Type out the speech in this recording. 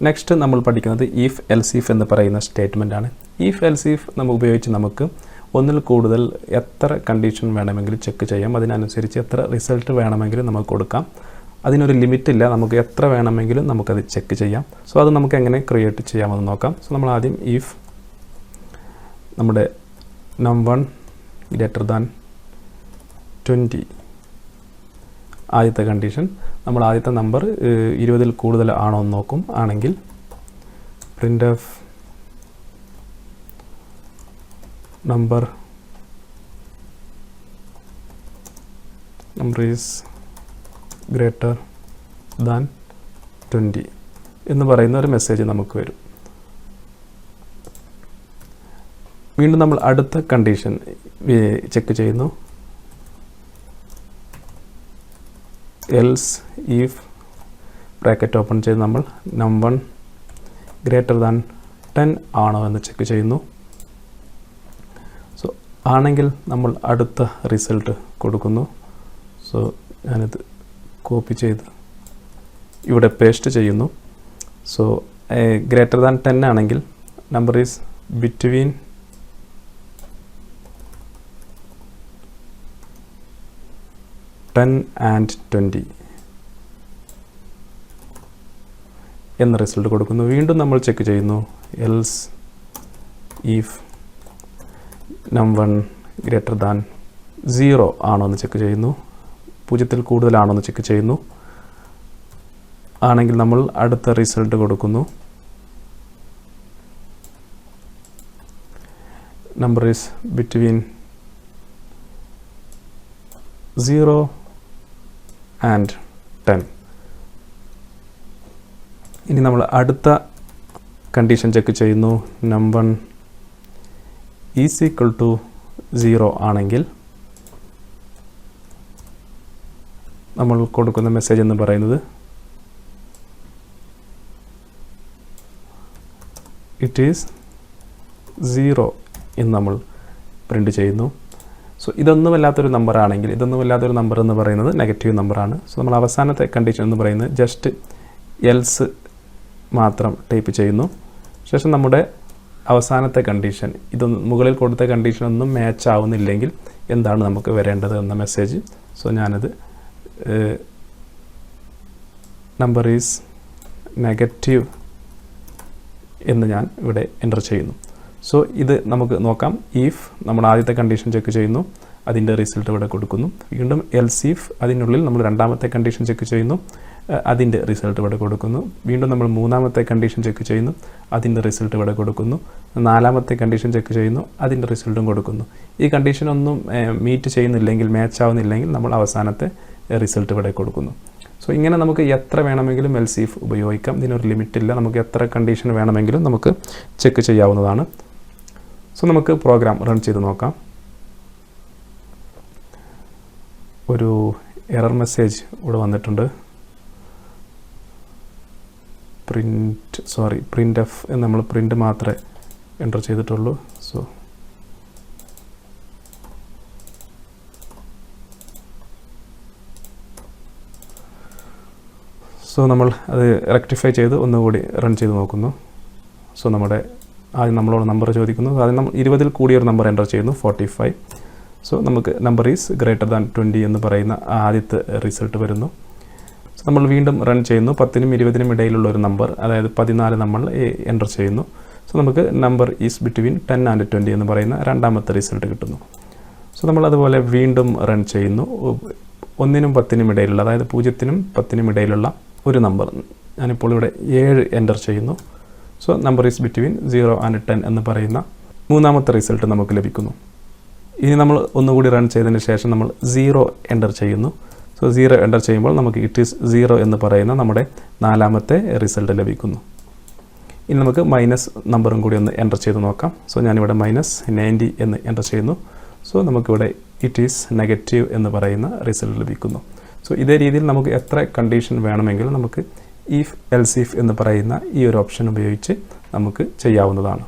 Next നമ്മൾ പഠിക്കുന്നത് if else if എന്ന് പറയുന്ന സ്റ്റേറ്റ്മെൻ്റ് ആണ്. ഇഫ് എൽസ് ഇഫ് നമുക്ക് ഉപയോഗിച്ച് നമുക്ക് ഒന്നിൽ കൂടുതൽ എത്ര കണ്ടീഷൻ വേണമെങ്കിലും ചെക്ക് ചെയ്യാം. അതിനനുസരിച്ച് എത്ര റിസൾട്ട് വേണമെങ്കിലും നമുക്ക് കൊടുക്കാം. അതിനൊരു ലിമിറ്റില്ല, നമുക്ക് എത്ര വേണമെങ്കിലും നമുക്കത് ചെക്ക് ചെയ്യാം. സോ അത് നമുക്ക് എങ്ങനെ ക്രിയേറ്റ് ചെയ്യാമെന്ന് നോക്കാം. സോ നമ്മൾ ആദ്യം ഇഫ് നമ്മുടെ num1 ഗ്രേറ്റർ ദാൻ 20 ആദ്യത്തെ കണ്ടീഷൻ, നമ്മൾ ആദ്യത്തെ നമ്പർ 20 കൂടുതൽ ആണോ എന്ന് നോക്കും. ആണെങ്കിൽ printf number is greater than 20 എന്ന് പറയുന്ന ഒരു മെസ്സേജ് നമുക്ക് വരും. വീണ്ടും നമ്മൾ അടുത്ത കണ്ടീഷൻ ചെക്ക് ചെയ്യുന്നു. എൽസ് ഇഫ് ബ്രാക്കറ്റ് ഓപ്പൺ ചെയ്ത് നമ്മൾ num1 ഗ്രേറ്റർ ദാൻ 10 ആണോ എന്ന് ചെക്ക് ചെയ്യുന്നു. സോ ആണെങ്കിൽ നമ്മൾ അടുത്ത റിസൾട്ട് കൊടുക്കുന്നു. സോ ഞാനിത് കോപ്പി ചെയ്ത് ഇവിടെ പേസ്റ്റ് ചെയ്യുന്നു. സോ ഗ്രേറ്റർ ദാൻ 10 ആണെങ്കിൽ നമ്പർ ഈസ് ബിറ്റ്വീൻ 10 and 20 എന്ന റിസൾട്ട് കൊടുക്കുന്നു. വീണ്ടും നമ്മൾ ചെക്ക് ചെയ്യുന്നു. Else if num1 greater than 0 ആണോ എന്ന് ചെക്ക് ചെയ്യുന്നു. 0 കൂടുതലാണോ എന്ന് ചെക്ക് ചെയ്യുന്നു. ആണെങ്കിൽ നമ്മൾ അടുത്ത റിസൾട്ട് കൊടുക്കുന്നു. Number is between 0 and 10. ഇനി നമ്മൾ അടുത്ത കണ്ടീഷൻ ചെക്ക് ചെയ്യുന്നു. num1 ഈസ് ഈക്വൽ ടു 0 ആണെങ്കിൽ നമ്മൾ കൊടുക്കുന്ന മെസ്സേജ് എന്ന് പറയുന്നത് ഇറ്റ് ഈസ് 0 എന്ന് നമ്മൾ പ്രിൻ്റ് ചെയ്യുന്നു. സോ ഇതൊന്നുമല്ലാത്തൊരു നമ്പർ ആണെങ്കിൽ, ഇതൊന്നുമല്ലാത്തൊരു നമ്പർ എന്ന് പറയുന്നത് നെഗറ്റീവ് നമ്പറാണ്. സോ നമ്മൾ അവസാനത്തെ കണ്ടീഷൻ എന്ന് പറയുന്നത് ജസ്റ്റ് എൽസ് മാത്രം ടൈപ്പ് ചെയ്യുന്നു. ശേഷം നമ്മുടെ അവസാനത്തെ കണ്ടീഷൻ, ഇതൊന്നും മുകളിൽ കൊടുത്ത കണ്ടീഷനൊന്നും മാച്ച് ആവുന്നില്ലെങ്കിൽ എന്താണ് നമുക്ക് വരേണ്ടത് എന്ന മെസ്സേജ്. സോ ഞാനത് നമ്പർ ഈസ് നെഗറ്റീവ് എന്ന് ഞാൻ ഇവിടെ എൻ്റർ ചെയ്യുന്നു. സോ ഇത് നമുക്ക് നോക്കാം. ഇഫ് നമ്മൾ ആദ്യത്തെ കണ്ടീഷൻ ചെക്ക് ചെയ്യുന്നു, അതിൻ്റെ റിസൾട്ട് ഇവിടെ കൊടുക്കുന്നു. വീണ്ടും എൽസ് ഇഫ് അതിനുള്ളിൽ നമ്മൾ രണ്ടാമത്തെ കണ്ടീഷൻ ചെക്ക് ചെയ്യുന്നു, അതിൻ്റെ റിസൾട്ട് ഇവിടെ കൊടുക്കുന്നു. വീണ്ടും നമ്മൾ മൂന്നാമത്തെ കണ്ടീഷൻ ചെക്ക് ചെയ്യുന്നു, അതിൻ്റെ റിസൾട്ട് ഇവിടെ കൊടുക്കുന്നു. നാലാമത്തെ കണ്ടീഷൻ ചെക്ക് ചെയ്യുന്നു, അതിൻ്റെ റിസൾട്ടും കൊടുക്കുന്നു. ഈ കണ്ടീഷനൊന്നും മീറ്റ് ചെയ്യുന്നില്ലെങ്കിൽ, മാച്ച് ആവുന്നില്ലെങ്കിൽ നമ്മൾ അവസാനത്തെ റിസൾട്ട് ഇവിടെ കൊടുക്കുന്നു. സോ ഇങ്ങനെ നമുക്ക് എത്ര വേണമെങ്കിലും എൽസ് ഇഫ് ഉപയോഗിക്കാം. ഇതിനൊരു ലിമിറ്റില്ല, നമുക്ക് എത്ര കണ്ടീഷൻ വേണമെങ്കിലും നമുക്ക് ചെക്ക് ചെയ്യാവുന്നതാണ്. സോ നമുക്ക് പ്രോഗ്രാം റൺ ചെയ്ത് നോക്കാം. ഒരു എറർ മെസ്സേജ് ഇവിടെ വന്നിട്ടുണ്ട്. printf എന്ന് നമ്മൾ പ്രിൻ്റ് മാത്രമേ എൻ്റർ ചെയ്തിട്ടുള്ളൂ. സോ നമ്മൾ അത് റെക്ടിഫൈ ചെയ്ത് ഒന്നുകൂടി റൺ ചെയ്ത് നോക്കുന്നു. സോ നമ്മുടെ ആദ്യം നമ്മളോട് നമ്പർ ചോദിക്കുന്നു. ആദ്യം നമ്മൾ 20 കൂടിയൊരു നമ്പർ എൻ്റർ ചെയ്യുന്നു, 45. സോ നമുക്ക് നമ്പർ ഈസ് ഗ്രേറ്റർ ദാൻ 20 എന്ന് പറയുന്ന ആദ്യത്തെ റിസൾട്ട് വരുന്നു. സോ നമ്മൾ വീണ്ടും റൺ ചെയ്യുന്നു. 10നും 20നും ഇടയിലുള്ള ഒരു നമ്പർ, അതായത് 14 നമ്മൾ എൻ്റർ ചെയ്യുന്നു. സോ നമുക്ക് നമ്പർ ഈസ് ബിറ്റ്വീൻ 10 and 20 എന്ന് പറയുന്ന രണ്ടാമത്തെ റിസൾട്ട് കിട്ടുന്നു. സോ നമ്മൾ അതുപോലെ വീണ്ടും റൺ ചെയ്യുന്നു. 1നും 10നും ഇടയിലുള്ള, അതായത് 0നും 10നും ഇടയിലുള്ള ഒരു നമ്പർ, ഞാനിപ്പോൾ ഇവിടെ 7 എൻ്റർ ചെയ്യുന്നു. So number is between 0 and 10 എന്ന് പറയുന്ന മൂന്നാമത്തെ റിസൾട്ട് നമുക്ക് ലഭിക്കുന്നു. ഇനി നമ്മൾ ഒന്നുകൂടി റൺ ചെയ്തതിന് ശേഷം നമ്മൾ 0 എൻ്റർ ചെയ്യുന്നു. സോ 0 എൻ്റർ ചെയ്യുമ്പോൾ നമുക്ക് ഇറ്റ് ഈസ് 0 എന്ന് പറയുന്ന നമ്മുടെ നാലാമത്തെ റിസൾട്ട് ലഭിക്കുന്നു. ഇനി നമുക്ക് മൈനസ് നമ്പറും കൂടി ഒന്ന് എൻ്റർ ചെയ്ത് നോക്കാം. സോ ഞാനിവിടെ -90 എന്ന് എൻ്റർ ചെയ്യുന്നു. സോ നമുക്കിവിടെ ഇറ്റ് ഈസ് നെഗറ്റീവ് എന്ന് പറയുന്ന റിസൾട്ട് ലഭിക്കുന്നു. സോ ഇതേ രീതിയിൽ നമുക്ക് എത്ര കണ്ടീഷൻ വേണമെങ്കിലും നമുക്ക് ഇഫ് എൽസ് ഇഫ് എന്ന് പറയുന്ന ഈ ഒരു ഓപ്ഷൻ ഉപയോഗിച്ച് നമുക്ക് ചെയ്യാവുന്നതാണ്.